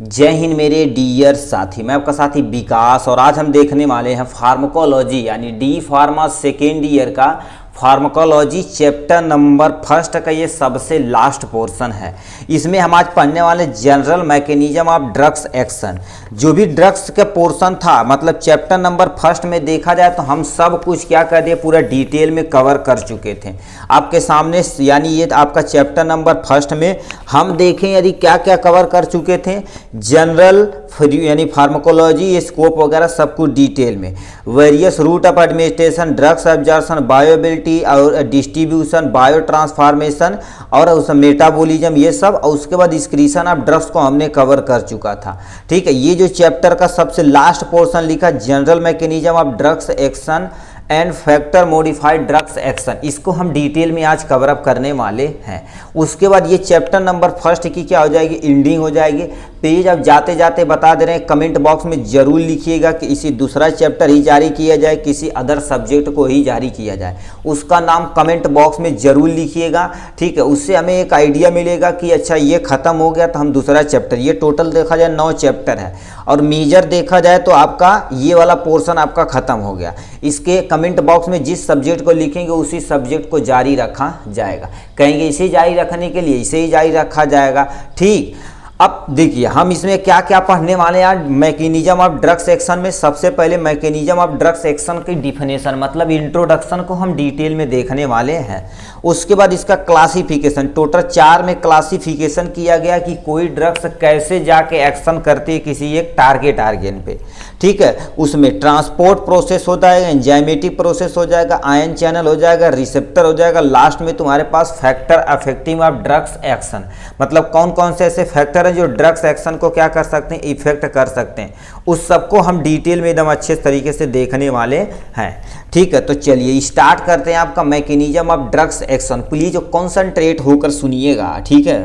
जय हिंद मेरे डियर साथी, मैं आपका साथी विकास और आज हम देखने वाले हैं फार्माकोलॉजी यानी डी फार्मा सेकेंड ईयर का फार्माकोलॉजी चैप्टर नंबर फर्स्ट का ये सबसे लास्ट पोर्शन है। इसमें हम आज पढ़ने वाले general mechanism of drugs action. जो भी ड्रग्स का पोर्शन था मतलब चैप्टर नंबर फर्स्ट में देखा जाए तो हम सब कुछ क्या कर दिए, पूरा डिटेल में कवर कर चुके थे आपके सामने। यानी ये आपका चैप्टर नंबर फर्स्ट में हम देखें यदि क्या क्या कवर कर चुके थे, जनरल यानी फार्माकोलॉजी, स्कोप वगैरह सब कुछ डिटेल में, various route of administration, drugs absorption, bioavailability और डिस्ट्रीब्यूशन, बायो ट्रांसफॉर्मेशन और उस मेटाबॉलिज्म, ये सब। और उसके बाद एक्सक्रीशन ऑफ ड्रग्स को हमने कवर कर चुका था। ठीक है, ये जो चैप्टर का सबसे लास्ट पोर्शन लिखा general mechanism of drugs action and factor modified drugs action, इसको हम डिटेल में आज कवर अप करने वाले हैं। उसके बाद ये चैप्टर नंबर फर्स्ट की क्या हो जाएगी, एंडिंग हो जाएगी। पेज अब जाते जाते बता दे रहे हैं, कमेंट बॉक्स में जरूर लिखिएगा कि इसी दूसरा चैप्टर ही जारी किया जाए, किसी अदर सब्जेक्ट को ही जारी किया जाए, उसका नाम कमेंट बॉक्स में जरूर लिखिएगा। ठीक है, उससे हमें एक आइडिया मिलेगा कि अच्छा ये खत्म हो गया तो हम दूसरा चैप्टर, ये टोटल देखा जाए 9 चैप्टर है और मेजर देखा जाए तो आपका ये वाला पोर्शन आपका खत्म हो गया। इसके कमेंट बॉक्स में जिस सब्जेक्ट को लिखेंगे उसी सब्जेक्ट को जारी रखा जाएगा। कहेंगे इसे जारी रखने के लिए इसे ही जारी रखा जाएगा। ठीक, अब देखिए हम इसमें क्या क्या पढ़ने वाले हैं आज मैकेनिज्म ऑफ ड्रग्स एक्शन में। सबसे पहले मैकेनिज्म ऑफ ड्रग्स एक्शन की डिफिनेशन मतलब इंट्रोडक्शन को हम डिटेल में देखने वाले हैं। उसके बाद इसका क्लासिफिकेशन, टोटल 4 में क्लासिफिकेशन किया गया कि कोई ड्रग्स कैसे जाके एक्शन करती है किसी एक टारगेट आर्गन पे। ठीक है, उसमें ट्रांसपोर्ट प्रोसेस हो जाएगा, एंजाइमेटिक प्रोसेस हो जाएगा, आयन चैनल हो जाएगा, रिसेप्टर हो जाएगा, लास्ट में तुम्हारे पास factor affecting of drugs action, मतलब कौन कौन से ऐसे फैक्टर हैं जो ड्रग्स एक्शन को क्या कर सकते हैं, इफेक्ट कर सकते हैं। उस सबको हम डिटेल में एकदम अच्छे तरीके से देखने वाले हैं। ठीक है, तो चलिए स्टार्ट करते हैं आपका mechanism of drugs action. Please concentrate होकर सुनिएगा। ठीक है,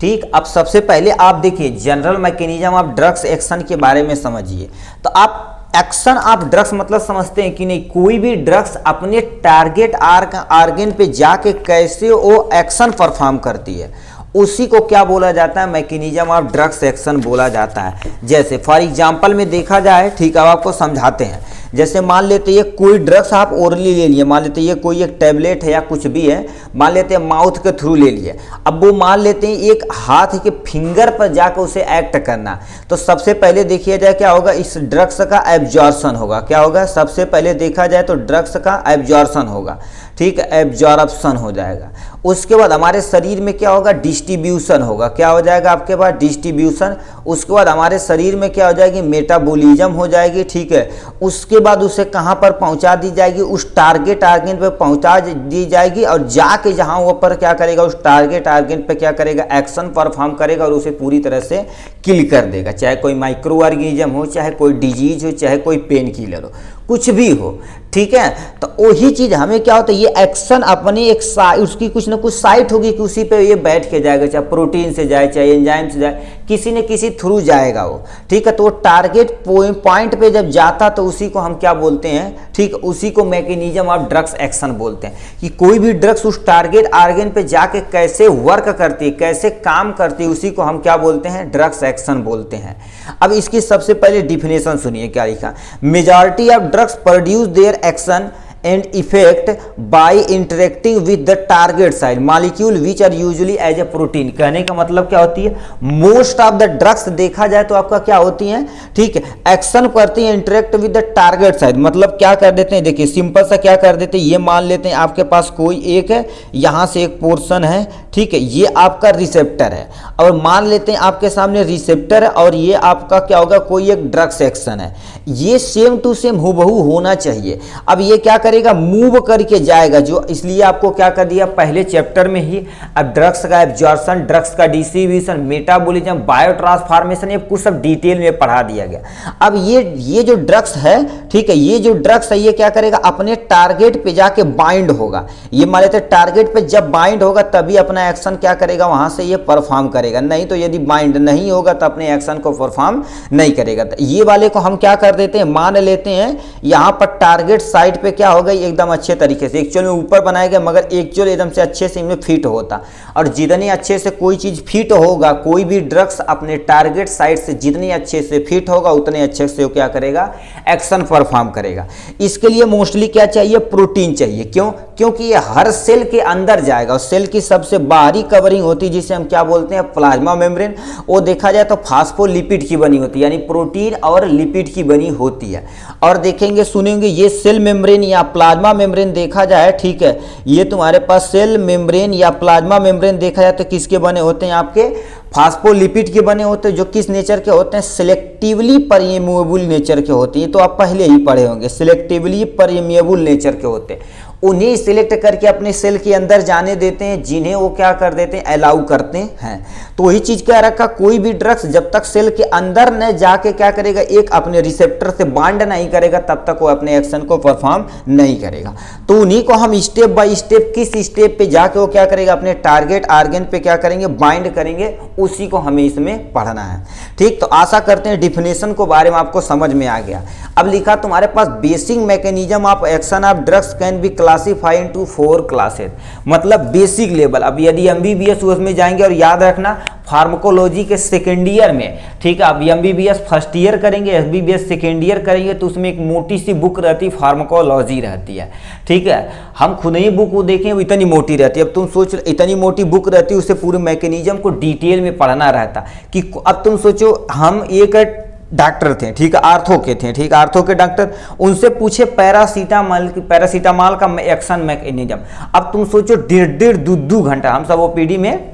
ठीक। अब सबसे पहले आप देखिए general mechanism of drugs action के बारे में समझिए। तो आप एक्शन ऑफ ड्रग्स मतलब समझते हैं कि नहीं, कोई भी ड्रग्स अपने टारगेट आर्गन पे जाके कैसे वो एक्शन परफॉर्म करती है, उसी को क्या बोला जाता है, मैकेनिज्म ऑफ ड्रग्स एक्शन बोला जाता है। जैसे फॉर एग्जांपल में देखा जाए, ठीक है, अब आपको समझाते हैं। जैसे मान लेते हैं कोई ड्रग्स आप ओरली ले लिए, मान लेते हैं ये कोई एक टैबलेट है या कुछ भी है, मान लेते हैं माउथ के थ्रू ले लिए। अब वो मान लेते हैं एक हाथ के फिंगर पर जाकर उसे एक्ट करना, तो सबसे पहले देखिए जाए क्या होगा, इस ड्रग्स का एब्जॉर्प्शन होगा। क्या होगा, सबसे पहले देखा जाए तो ड्रग्स का एब्जॉर्प्शन होगा। ठीक है, एब्जॉर्प्शन हो जाएगा। उसके बाद हमारे शरीर में क्या होगा, डिस्ट्रीब्यूशन होगा। क्या हो जाएगा आपके पास, डिस्ट्रीब्यूशन। उसके बाद हमारे शरीर में क्या हो जाएगी, मेटाबॉलिज्म हो जाएगी। ठीक है, उसके बाद उसे कहाँ पर पहुँचा दी जाएगी, उस टारगेट आर्गन पे पहुँचा दी जाएगी और जाके जहाँ वो पर क्या करेगा, उस टारगेट आर्गन पे क्या करेगा, एक्शन परफॉर्म करेगा और उसे पूरी तरह से किल कर देगा। चाहे कोई माइक्रो ऑर्गेनिज्म हो, चाहे कोई डिजीज हो, चाहे कोई पेन किलर हो, कुछ भी हो। ठीक है, तो वही चीज हमें क्या होता है, ये एक्शन अपने एक उसकी कुछ ना कुछ साइट होगी कि उसी पे ये बैठ के जाएगा, चाहे प्रोटीन से जाए चाहे एंजाइम से जाए, किसी न किसी थ्रू जाएगा वो। ठीक है, तो वो टारगेट पॉइंट पे जब जाता तो उसी को हम क्या बोलते हैं, ठीक, उसी को मैकेनिज्म ऑफ ड्रग्स एक्शन बोलते हैं। कि कोई भी ड्रग्स उस टारगेट आर्गन पे जाके कैसे वर्क करती है, कैसे काम करती है, उसी को हम क्या बोलते हैं, ड्रग्स एक्शन बोलते हैं। अब इसकी सबसे पहले डिफिनेशन सुनिए क्या लिखा, majority of drugs produce their action and effect by interacting with the target site molecule which are usually as a protein। कहने का मतलब क्या होती है, मोस्ट ऑफ द ड्रग्स देखा जाए तो आपका क्या होती हैं, ठीक है, एक्शन करती हैं interact with the target site. मतलब क्या कर देते हैं, देखिए सिंपल सा क्या कर देते हैं, ये मान लेते हैं आपके पास कोई एक है, यहाँ से एक पोर्शन है, ठीक है, ये आपका रिसेप्टर है और मान लेते हैं आपके सामने रिसेप्टर है और ये आपका क्या होगा, कोई एक ड्रग्स एक्शन है। ये सेम टू सेम हूबहू होना चाहिए। अब ये क्या करेगा, मूव करके जाएगा, जो इसलिए आपको क्या कर दिया पहले चैप्टर में ही, अब ड्रग्स का एब्जॉर्प्शन, ड्रग्स का डिस्ट्रीब्यूशन, मेटाबॉलिज्म, बायो ट्रांसफॉर्मेशन, ये कुछ सब डिटेल में पढ़ा दिया गया। अब ये जो ड्रग्स है, ठीक है। ये जो ड्रग्स है ये क्या करेगा, अपने टारगेट पे जाके बाइंड होगा। ये मान लेते हैं टारगेट पे जब बाइंड होगा तभी अपना एक्शन क्या करेगा, वहां से ये परफॉर्म करेगा, नहीं तो यदि बाइंड नहीं होगा तो अपने एक्शन को परफॉर्म नहीं करेगा। तो ये वाले को हम क्या कर देते हैं, मान लेते हैं यहाँ पर टारगेट साइड पे क्या होगा, एकदम अच्छे तरीके से एक्चुअल में ऊपर बनाया गया, मगर एक्चुअल एकदम से अच्छे से इनमें फिट होता। और जितनी अच्छे से कोई चीज़ फिट होगा, कोई भी ड्रग्स अपने टारगेट साइड से जितनी अच्छे से फिट होगा उतने अच्छे से वो क्या करेगा, एक्शन परफॉर्म करेगा। इसके लिए मोस्टली क्या चाहिए, प्रोटीन चाहिए। क्यों? क्योंकि ये हर सेल के अंदर जाएगा और सेल की सबसे बाहरी कवरिंग होती है जिसे हम क्या बोलते हैं, प्लाज्मा मेम्ब्रेन। वो देखा जाए तो फास्फोलिपिड की बनी होती है, यानी प्रोटीन और लिपिड की बनी होती है। और देखेंगे सुनेंगे ये सेल मेम्ब्रेन या प्लाज्मा मेम्ब्रेन देखा जाए, ठीक है, ये तुम्हारे पास सेल मेम्ब्रेन या प्लाज्मा मेम्ब्रेन देखा जाए तो किसके बने होते हैं, आपके फास्फोलिपिड के बने होते हैं, जो किस नेचर के होते हैं, सिलेक्टिवली परमेबल नेचर के होते हैं। तो आप पहले ही पढ़े होंगे, सिलेक्टिवली परमेबल नेचर के होते हैं। उन्हें सिलेक्ट करके अपने सेल के अंदर जाने देते हैं, जिन्हें वो क्या कर देते हैं, अलाउ करते हैं। तो वही चीज क्या रखा, कोई भी ड्रग्स जब तक सेल के अंदर न जाके क्या करेगा, एक अपने रिसेप्टर से बाइंड नहीं करेगा तब तक वो अपने एक्शन को परफॉर्म नहीं करेगा। तो उन्हीं को हम स्टेप बाय स्टेप, किस स्टेप पे जाके वो क्या करेगा, अपने टारगेट आर्गन पे क्या करेंगे, बाइंड करेंगे, उसी को हमें इसमें पढ़ना है। ठीक, तो आशा करते हैं डिफिनेशन को बारे में आपको समझ में आ गया। अब लिखा तुम्हारे पास basic mechanism of action of drugs can be classify into 4 classes, मतलब बेसिक लेवल। अब यदि एमबीबीएस उसमें जाएंगे, और याद रखना फार्माकोलॉजी के सेकेंड ईयर में, ठीक है, अब एमबीबीएस फर्स्ट ईयर करेंगे, एमबीबीएस सेकेंड ईयर करेंगे, तो उसमें एक मोटी सी बुक रहती है, फार्माकोलॉजी रहती है। ठीक है, हम खुद ही बुक को देखें, वो इतनी मोटी रहती है। अब तुम सोच, इतनी मोटी बुक रहती है, उससे पूरे मैकेनिज्म को डिटेल में पढ़ना रहता कि अब तुम सोचो, हम एक डॉक्टर थे, ठीक है, आर्थो के थे, ठीक है, आर्थो के डॉक्टर, उनसे पूछे पैरासीटामॉल का एक्शन मैकेनिज्म। अब तुम सोचो 1.5-2 घंटा हम सब ओपीडी में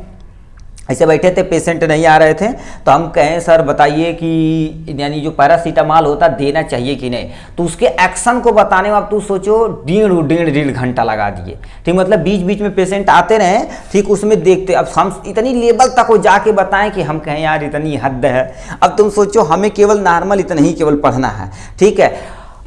ऐसे बैठे थे, पेशेंट नहीं आ रहे थे, तो हम कहें सर बताइए कि यानी जो पैरासीटामॉल होता देना चाहिए कि नहीं, तो उसके एक्शन को बताने में अब तू सोचो 1.5 घंटा लगा दिए। ठीक, मतलब बीच बीच में पेशेंट आते रहे, ठीक, उसमें देखते। अब हम इतनी लेवल तक वो जाके बताएं कि हम कहें यार इतनी हद है। अब तुम सोचो हमें केवल नॉर्मल इतना ही केवल पढ़ना है, ठीक है,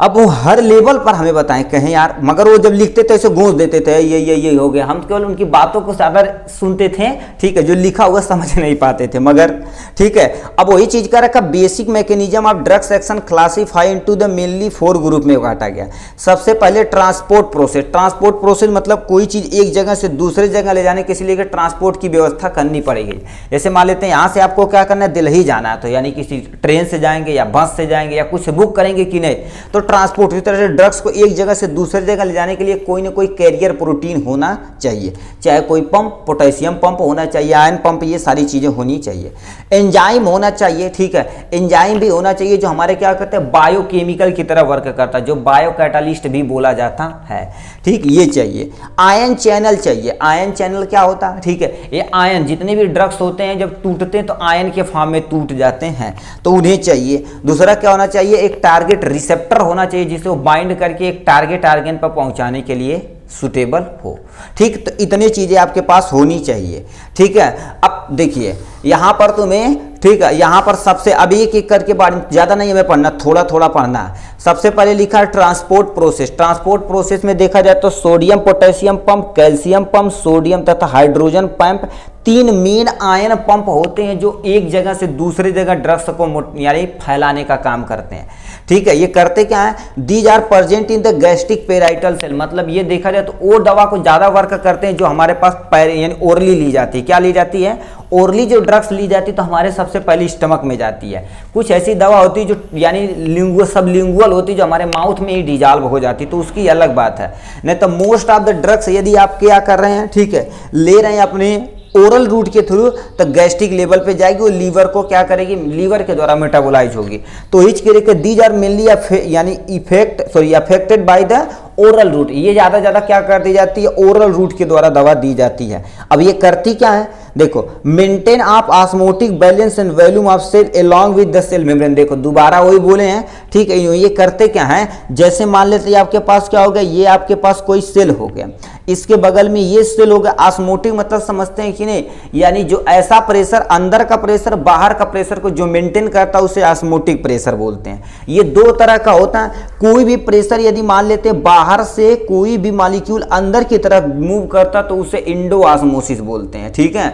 अब वो हर लेवल पर हमें बताएं, कहें यार, मगर वो जब लिखते थे ऐसे गूंज देते थे, ये हो गया। हम केवल उनकी बातों को ज़्यादा सुनते थे, ठीक है, जो लिखा हुआ समझ नहीं पाते थे, मगर ठीक है। अब वही चीज़ का रखा, basic mechanism of drugs action classify into the mainly 4 group में बांटा गया। सबसे पहले ट्रांसपोर्ट प्रोसेस। ट्रांसपोर्ट प्रोसेस मतलब कोई चीज़ एक जगह से दूसरे जगह ले जाने के लिए ट्रांसपोर्ट की व्यवस्था करनी पड़ेगी। जैसे मान लेते हैं यहाँ से आपको क्या करना है, दिल्ली जाना है, तो यानी किसी ट्रेन से जाएंगे या बस से जाएंगे या कुछ बुक करेंगे कि नहीं, तो ट्रांसपोर्ट। इस तरह से ड्रग्स को एक जगह से दूसरे जगह ले जाने के लिए कोई ना कोई कैरियर प्रोटीन होना चाहिए, चाहे कोई पंप, पोटेशियम पंप होना चाहिए, आयरन पंप, ये सारी चीजें होनी चाहिए। एंजाइम होना चाहिए, ठीक है, एंजाइम भी होना चाहिए जो हमारे क्या करते हैं, बायोकेमिकल की तरह वर्क करता है, जो बायो कैटालिस्ट भी बोला जाता है। ठीक, ये चाहिए। आयन चैनल चाहिए। आयन चैनल क्या होता है, ठीक है, ये आयन जितने भी ड्रग्स होते हैं जब टूटते हैं तो आयन के फॉर्म में टूट जाते हैं, तो उन्हें चाहिए। दूसरा क्या होना चाहिए, एक टारगेट रिसेप्टर होना चाहिए जिसे वो बाइंड करके एक टारगेट आर्गन पर पहुंचाने के लिए सुटेबल हो। ठीक, तो इतनी चीजें आपके पास होनी चाहिए। ठीक है, अब देखिए यहां पर तुम्हें, ठीक है, यहां पर सबसे अब एक एक करके बारे में ज्यादा नहीं हमें पढ़ना, थोड़ा थोड़ा पढ़ना है। सबसे पहले लिखा है ट्रांसपोर्ट प्रोसेस। ट्रांसपोर्ट प्रोसेस में देखा जाए तो sodium potassium pump, calcium pump, sodium तथा hydrogen pump, 3 main ion pump होते हैं जो एक जगह से दूसरी जगह ड्रग्स को यानी फैलाने का काम करते हैं। ठीक है, ये करते क्या है, these are present in the gastric parietal cell, मतलब ये देखा जाए तो वो दवा को ज्यादा वर्क करते हैं जो हमारे पास यानी ओरली ली जाती है। क्या ली जाती है, ओरली जो ड्रग्स ली जाती है तो हमारे सबसे पहले स्टमक में जाती है। कुछ ऐसी दवा होती है जो यानी सबलिंगुअल होती है जो हमारे माउथ में ही डिजॉल्व हो जाती है, तो उसकी अलग बात है। नहीं तो मोस्ट ऑफ द ड्रग्स यदि आप क्या कर रहे हैं, ठीक है, ले रहे हैं अपने ओरल रूट के थ्रू, तो गैस्ट्रिक लेवल पे जाएगी, वो लीवर को क्या करेगी, लीवर के द्वारा मेटाबोलाइज होगी। तो इच के दीज आर मेनली यानी affected by the oral route. ये ज्यादा क्या कर दी जाती है, ओरल रूट के द्वारा दवा दी जाती है। अब ये करती क्या है, देखो, मेंटेन आप osmotic balance and volume of cell along with the cell membrane. देखो दोबारा वही बोले हैं, ठीक है, ये करते क्या है, जैसे मान लेते हैं आपके पास क्या हो गया, ये आपके पास कोई सेल हो गया, इसके बगल में ये सेल हो गया। ऑस्मोटिक मतलब समझते हैं कि नहीं, यानी जो ऐसा प्रेशर, अंदर का प्रेशर बाहर का प्रेशर को जो मेंटेन करता है उसे ऑस्मोटिक प्रेशर बोलते हैं। ये दो तरह का होता है। कोई भी प्रेशर यदि मान लेते हैं बाहर से कोई भी मॉलिक्यूल अंदर की तरफ मूव करता तो उसे इंडो ऑस्मोसिस बोलते हैं, ठीक है,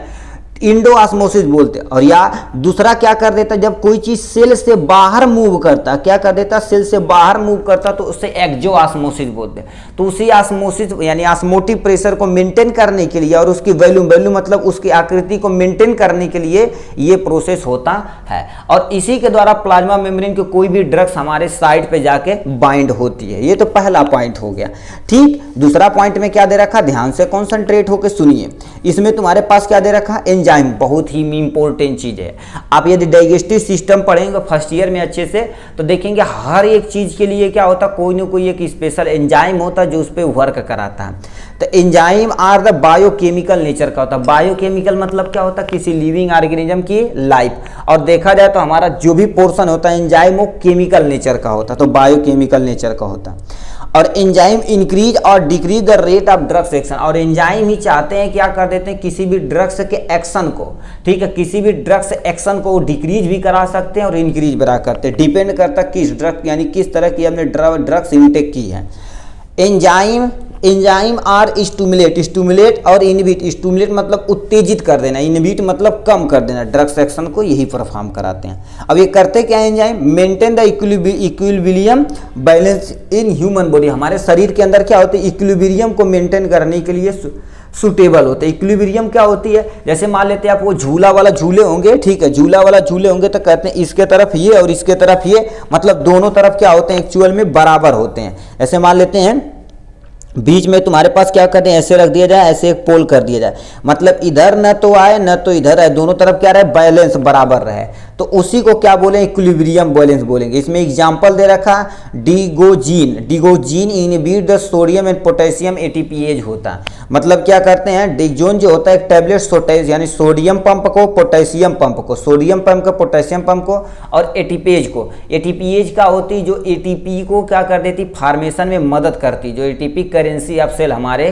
इंडो ऑस्मोसिस बोलते हैं। और या दूसरा क्या कर देता, जब कोई चीज सेल से बाहर मूव करता, क्या कर देता, सेल से बाहर मूव करता तो उससे एक्सो ऑस्मोसिस बोलते हैं। तो उसी ऑस्मोसिस यानी ऑस्मोटिक प्रेशर को मेंटेन करने के लिए और उसकी वैल्यू मतलब उसकी आकृति को मेंटेन करने के लिए ये प्रोसेस होता है। और इसी के द्वारा प्लाज्मा मेम्ब्रेन के कोई भी ड्रग्स हमारे साइड पे जाके बाइंड होती है। ये तो पहला पॉइंट हो गया, ठीक। दूसरा पॉइंट में क्या दे रखा, ध्यान से कॉन्सेंट्रेट होकर सुनिए। इसमें तुम्हारे पास क्या दे रखा, एंजाइम, बहुत ही इंपॉर्टेंट चीज है। आप यदि डाइजेस्टिव सिस्टम पढ़ेंगे फर्स्ट ईयर में अच्छे से तो देखेंगे हर एक चीज के लिए क्या होता, कोई ना कोई एक स्पेशल एंजाइम होता है जो उस पर वर्क कराता है। तो enzyme are the biochemical nature का होता है। बायोकेमिकल मतलब क्या होता है, किसी लिविंग ऑर्गेनिज्म की लाइफ। और देखा जाए तो हमारा जो भी पोर्शन होता है एंजाइम वो केमिकल नेचर का होता है, तो बायोकेमिकल नेचर का होता है। और एंजाइम इंक्रीज और decrease the rate of drugs action. और एंजाइम ही चाहते हैं, क्या कर देते हैं, किसी भी ड्रग्स के एक्शन को, ठीक है, किसी भी ड्रग्स एक्शन को डिक्रीज भी करा सकते हैं और इंक्रीज भी करते हैं। डिपेंड करता है किस ड्रग यानी किस तरह की हमने ड्रग्स इनटेक की है। एंजाइम आर स्टूमुलेट और इनहिबिट। स्टूमुलेट मतलब उत्तेजित कर देना, इनहिबिट मतलब कम कर देना, ड्रग्स एक्शन को यही परफॉर्म कराते हैं। अब ये करते क्या है enzyme, maintain the equilibrium balance in human body. हमारे शरीर के अंदर क्या होता है, इक्विलिब्रियम को मेंटेन करने के लिए सुटेबल होते हैं। इक्विलिब्रियम क्या होती है, जैसे मान लेते हैं आप वो झूला वाला झूले होंगे, ठीक है, झूला वाला झूले होंगे तो कहते हैं इसके तरफ ये और इसके तरफ ये, मतलब दोनों तरफ क्या होते हैं, एक्चुअल में बराबर होते हैं। ऐसे मान लेते हैं बीच में तुम्हारे पास क्या करते हैं, ऐसे रख दिया जाए, ऐसे एक पोल कर दिया जाए, मतलब इधर न तो आए न तो इधर आए, दोनों तरफ क्या रहे, बैलेंस बराबर रहे, तो उसी को क्या बोले, इक्विलिब्रियम बैलेंस बोलेंगे। इसमें एग्जांपल दे रखा digoxin inhibit the sodium and potassium ATPase होता है। मतलब क्या करते हैं, डिगोजीन जो होता है एक टैबलेट यानी सोडियम पंप को, पोटेशियम पंप को, सोडियम पंप को, पोटेशियम पंप को और एटीपीएज को। एटीपीएज का होती जो एटीपी को क्या कर देती, फार्मेशन में मदद करती, जो एटीपी करेंसी ऑफ सेल हमारे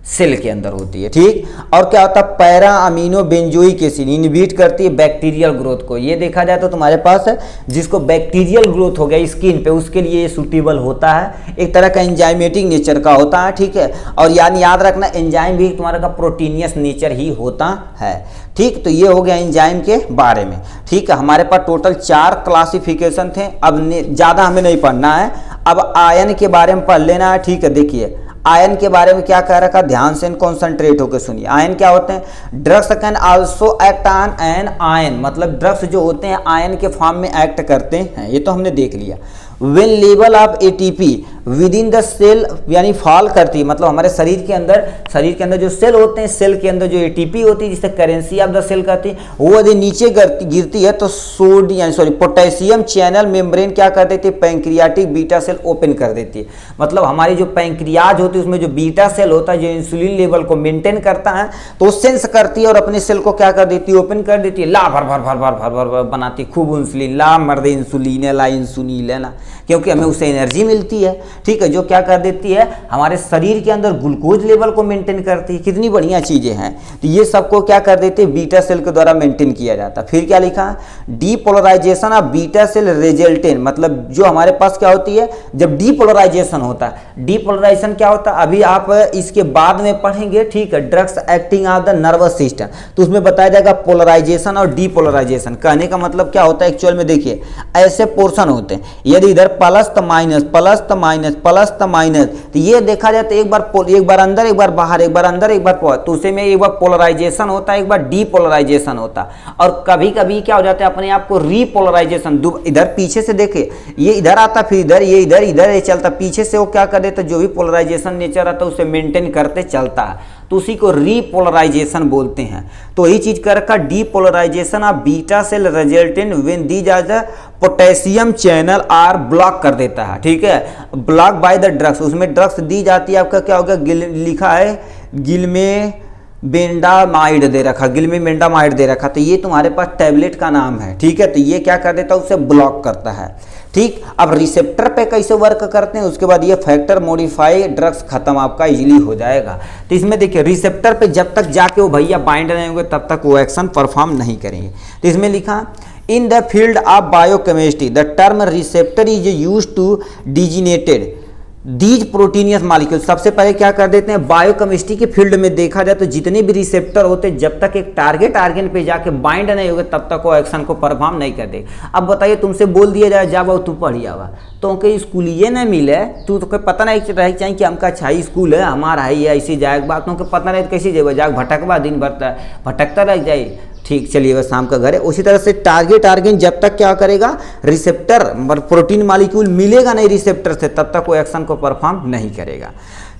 सेल के अंदर होती है, ठीक। और क्या होता है, para amino benzoic acid inhibit करती है बैक्टीरियल ग्रोथ को। ये देखा जाए तो तुम्हारे पास है जिसको बैक्टीरियल ग्रोथ हो गया स्किन पे, उसके लिए ये सूटेबल होता है, एक तरह का एंजाइमेटिक नेचर का होता है, ठीक है। और याद रखना एंजाइम भी तुम्हारा का प्रोटीनियस नेचर ही होता है, ठीक। तो ये हो गया एंजाइम के बारे में, ठीक है। हमारे पास टोटल 4 क्लासिफिकेशन थे, अब ज़्यादा हमें नहीं पढ़ना है, अब आयन के बारे में पढ़ लेना है, ठीक है। देखिए आयन के बारे में क्या कह रखा, ध्यान से कॉन्सेंट्रेट होकर सुनिए। आयन क्या होते हैं, drugs can also act on an ion, मतलब ड्रग्स जो होते हैं आयन के फॉर्म में एक्ट करते हैं, ये तो हमने देख लिया। When level of ATP within the cell यानी फॉल करती है, मतलब हमारे शरीर के अंदर जो सेल होते हैं, सेल के अंदर जो एटीपी होती है जिसे करेंसी ऑफ द सेल कहती है, वो यदि नीचे गिरती है तो पोटेशियम चैनल मेम्ब्रेन क्या कर देती है, पैंक्रियाटिक बीटा सेल ओपन कर देती है। मतलब हमारी जो पैंक्रियाज होती है उसमें जो बीटा सेल होता है जो इंसुलिन लेवल को मेंटेन करता है, तो सेंस करती है और अपने सेल को क्या कर देती है, ओपन कर देती है, ला भर भर भर भर भर भर भर बनाती, खूब इंसुलिन ला मर्द इंसुलिन ला इंसुलिन लेना, क्योंकि हमें उससे एनर्जी मिलती है, ठीक है, जो क्या कर देती है हमारे शरीर के अंदर ग्लूकोज लेवल को मेंटेन करती है। कितनी बढ़िया चीजें हैं, तो ये सबको क्या कर देते हैं, बीटा सेल के द्वारा मेंटेन किया जाता है। फिर क्या लिखा, depolarisation of beta cell resultant, मतलब जो हमारे पास क्या होती है जब डीपोलराइजेशन होता है। डीपोलराइजेशन क्या होता है अभी आप इसके बाद में पढ़ेंगे, ठीक है, drugs acting on the nervous system, तो उसमें बताया जाएगा पोलराइजेशन और डीपोलराइजेशन। कहने का मतलब क्या होता है, एक्चुअल में देखिए ऐसे पोर्शन होते हैं, यदि इधर प्लस तो माइनस, प्लस तो माइनस, प्लस तो माइनस, तो ये देखा जाए तो एक बार अंदर एक बार बाहर, एक बार अंदर एक बार बाहर, तो उसे में एक बार पोलराइजेशन होता है, एक बार डीपोलराइजेशन होता है। और कभी कभी क्या हो जाता है अपने आप को रीपोलराइजेशन, इधर पीछे से देखे ये इधर आता, फिर इधर ये इधर इधर ये चलता, पीछे से वो क्या कर देता, जो भी पोलराइजेशन नेचर आता है उसे मेंटेन करते चलता है, तो उसी को रीपोलराइजेशन बोलते हैं। तो यही चीज कर रखा, depolarisation of beta cell resultant when these are the potassium channel are block कर देता है, ठीक है, ब्लॉक बाय द ड्रग्स, उसमें ड्रग्स दी जाती है। आपका क्या होगा, लिखा है बेंडामाइड दे रखा, गिल में बेंडामाइड दे रखा, तो ये तुम्हारे पास टैबलेट का नाम है, ठीक है। तो ये क्या कर देता है, उसे ब्लॉक करता है, ठीक। अब रिसेप्टर पे कैसे वर्क करते हैं, उसके बाद ये फैक्टर मॉडिफाई ड्रग्स खत्म आपका इजीली हो जाएगा। तो इसमें देखिए रिसेप्टर पे जब तक जाके वो भैया बाइंड नहीं होंगे तब तक वो एक्शन परफॉर्म नहीं करेंगे। तो इसमें लिखा in the field of biochemistry the term receptor is use to designated these proteinaceous molecule. सबसे पहले क्या कर देते हैं, बायोकेमिस्ट्री के फील्ड में देखा जाए तो जितने भी रिसेप्टर होते हैं जब तक एक टारगेट आर्गन पे जाके बाइंड नहीं होगा तब तक वो एक्शन को परफॉर्म नहीं कर दे। अब बताइए तुमसे बोल दिया जाए जा तू पढ़ी आवा तो के स्कूल ये नहीं मिले, तू तो पता नहीं रह चाहिए कि हमका अच्छा स्कूल है हमारा है, ये ऐसी जाए बात तो पता नहीं कैसे जेब जाग भटकवा दिन भर भटकता रह जाए, ठीक। चलिए बस शाम का घर है। उसी तरह से टारगेट आर्गन जब तक क्या करेगा, रिसेप्टर प्रोटीन मॉलिक्यूल मिलेगा नहीं रिसेप्टर से तब तक वो एक्शन को परफॉर्म नहीं करेगा।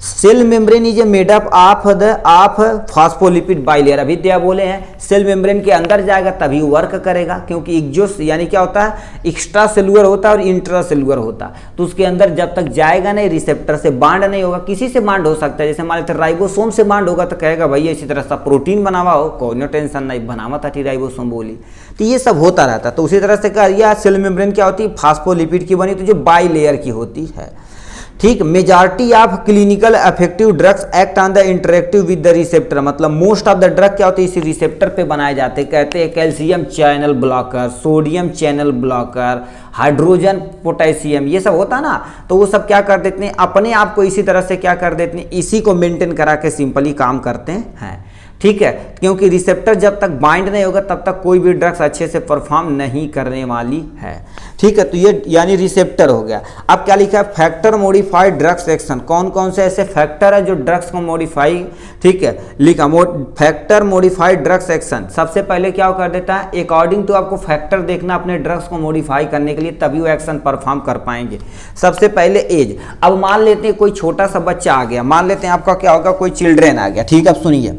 Cell membrane is made up of phospholipid bilayer. अभी दिया बोले हैं सेल मेम्ब्रेन के अंदर जाएगा तभी वर्क करेगा, क्योंकि एक्जोस यानी क्या होता है, एक्स्ट्रा सेलुलर होता है और इंट्रा सेलुलर होता है। तो उसके अंदर जब तक जाएगा नहीं रिसेप्टर से बांड नहीं होगा, किसी से बांड हो सकता है, जैसे मान लेते राइबोसोम से बांड होगा तो कहेगा भैया इसी तरह सा प्रोटीन बनावा हो, कोई टेंशन नहीं, बनावा था राइबोसोम बोली। तो ये सब होता रहता है। तो उसी तरह से क्या सेल मेम्ब्रेन क्या होती है, फास्फोलिपिड की बनी तो जो बाइलेयर की होती है, ठीक। Majority of clinical effective drugs act on the interactive with the receptor, मतलब मोस्ट ऑफ द ड्रग क्या होते हैं इसी रिसेप्टर पे बनाए जाते हैं। कहते हैं calcium channel blocker, sodium channel blocker, hydrogen potassium, ये सब होता है ना, तो वो सब क्या कर देते हैं अपने आप को इसी तरह से क्या कर देते हैं, इसी को मेंटेन करा के सिंपली काम करते हैं, ठीक है। क्योंकि रिसेप्टर जब तक बाइंड नहीं होगा तब तक कोई भी ड्रग्स अच्छे से परफॉर्म नहीं करने वाली है, ठीक है। तो ये यानी रिसेप्टर हो गया। अब क्या लिखा है, फैक्टर मॉडिफाइड ड्रग्स एक्शन। कौन कौन से ऐसे फैक्टर है जो ड्रग्स को मॉडिफाई, ठीक है, लिखा फैक्टर मॉडिफाइड ड्रग्स एक्शन। सबसे पहले क्या कर देता है, अकॉर्डिंग टू आपको फैक्टर देखना अपने ड्रग्स को मॉडिफाई करने के लिए, तभी वो एक्शन परफॉर्म कर पाएंगे। सबसे पहले एज। अब मान लेते हैं कोई छोटा सा बच्चा आ गया, मान लेते हैं आपका क्या होगा, कोई चिल्ड्रेन आ गया, ठीक है। अब सुनिए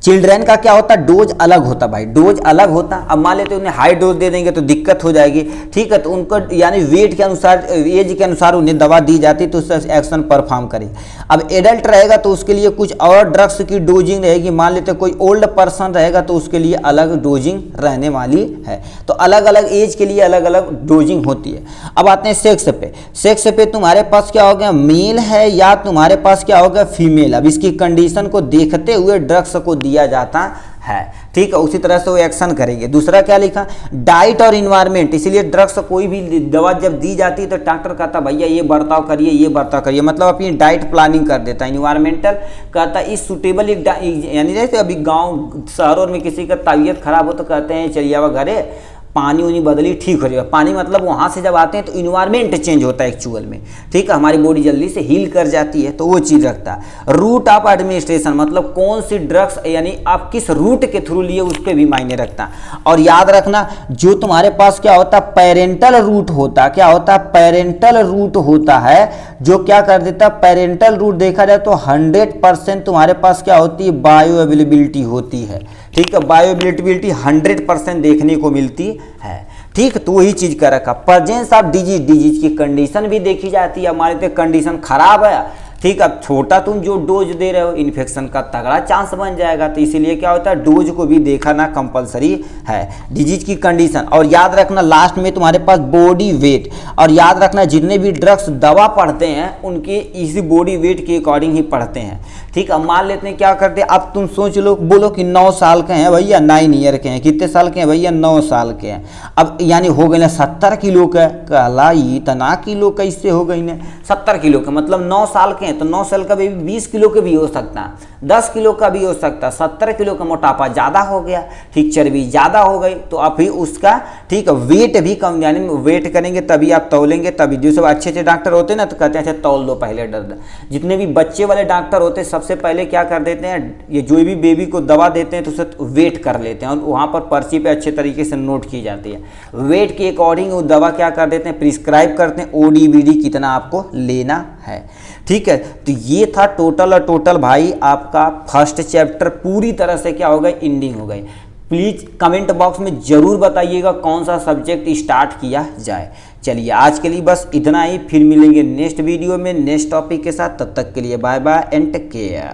चिल्ड्रेन का क्या होता है, डोज अलग होता भाई, डोज अलग होता। अब मान लेते उन्हें हाई डोज दे देंगे तो दिक्कत हो जाएगी, ठीक है। तो उनको यानी वेट के अनुसार, एज के अनुसार उन्हें दवा दी जाती तो उससे एक्शन परफॉर्म करे। अब एडल्ट रहेगा तो उसके लिए कुछ और ड्रग्स की डोजिंग रहेगी। मान लेते कोई ओल्ड पर्सन रहेगा तो उसके लिए अलग डोजिंग रहने वाली है। तो अलग अलग एज के लिए अलग अलग डोजिंग होती है। अब आते हैं सेक्स पे। सेक्स पे तुम्हारे पास क्या हो गया, मेल है या तुम्हारे पास क्या हो गया, फीमेल। अब इसकी कंडीशन को देखते हुए ड्रग्स को दिया जाता है, ठीक है। उसी तरह से वो एक्शन करेंगे। दूसरा क्या लिखा, डाइट और इन्वायरमेंट। इसलिए ड्रग्स कोई भी दवा जब दी जाती है तो डॉक्टर कहता भैया ये बर्ताव करिए, ये बर्ताव करिए, मतलब अपनी डाइट प्लानिंग कर देता है। इन्वायरमेंटल कहता है इस सुटेबल यानी जैसे अभी गांव शहरों में किसी का तबीयत खराब हो तो कहते हैं चलिए अब घरे पानी उनी बदली ठीक हो जाएगा। पानी मतलब वहाँ से जब आते हैं तो इन्वायरमेंट चेंज होता है एक्चुअल में, ठीक है। हमारी बॉडी जल्दी से हील कर जाती है, तो वो चीज़ रखता है। रूट ऑफ एडमिनिस्ट्रेशन, मतलब कौन सी ड्रग्स यानी आप किस रूट के थ्रू लिए उस पर भी मायने रखता है। और याद रखना जो तुम्हारे पास क्या होता है, पेरेंटल रूट होता है। क्या होता है, पेरेंटल रूट होता है, जो क्या कर देता है, पेरेंटल रूट देखा जाए तो 100% तुम्हारे पास क्या होती है, बायो अवेलेबिलिटी होती है, ठीक है। बायो अवेलेबिलिटी 100% देखने को मिलती है, ठीक। तो वही चीज का रखा। प्रेजेंस ऑफ डिजीज की कंडीशन भी देखी जाती है। हमारे तो कंडीशन खराब है, ठीक। अब छोटा तुम जो डोज दे रहे हो इन्फेक्शन का तगड़ा चांस बन जाएगा, तो इसीलिए क्या होता है, डोज को भी देखना कंपलसरी है, डिजीज की कंडीशन। और याद रखना लास्ट में तुम्हारे पास बॉडी वेट। और याद रखना जितने भी ड्रग्स दवा पढ़ते हैं उनके इसी बॉडी वेट के अकॉर्डिंग ही पढ़ते हैं, ठीक। अब मान लेते हैं क्या करते हैं, अब तुम सोच लो, बोलो कि 9 साल के हैं भैया, 9 ईयर के हैं, कितने साल के हैं भैया, 9 साल के हैं। अब यानी हो गए ना 70 किलो का, कहला इतना किलो कैसे हो गई ना 70 किलो का, मतलब 9 साल के हैं तो 9 साल का भी 20 किलो के भी हो सकता है, 10 किलो का भी हो सकता है। 70 किलो का मोटापा ज़्यादा हो गया, ठीक, चर्बी ज़्यादा हो गई, तो आप ही उसका ठीक वेट भी कम, यानी वेट करेंगे तभी आप तौलेंगे, तभी जो सब अच्छे अच्छे डॉक्टर होते हैं ना तो कहते हैं अच्छा तौल दो पहले डर। जितने भी बच्चे वाले डॉक्टर होते हैं सबसे पहले क्या कर देते हैं, ये जो भी बेबी को दवा देते हैं तो उसे वेट कर लेते हैं और वहाँ पर पर्ची पे अच्छे तरीके से नोट की जाती है। वेट के अकॉर्डिंग वो दवा क्या कर देते हैं, प्रिस्क्राइब करते हैं, OD-BD कितना आपको लेना है, ठीक है। तो ये था टोटल भाई आपका फर्स्ट चैप्टर पूरी तरह से क्या हो गई, एंडिंग हो गई। प्लीज़ कमेंट बॉक्स में ज़रूर बताइएगा कौन सा सब्जेक्ट स्टार्ट किया जाए। चलिए आज के लिए बस इतना ही, फिर मिलेंगे नेक्स्ट वीडियो में नेक्स्ट टॉपिक के साथ। तब तक के लिए bye bye and take care.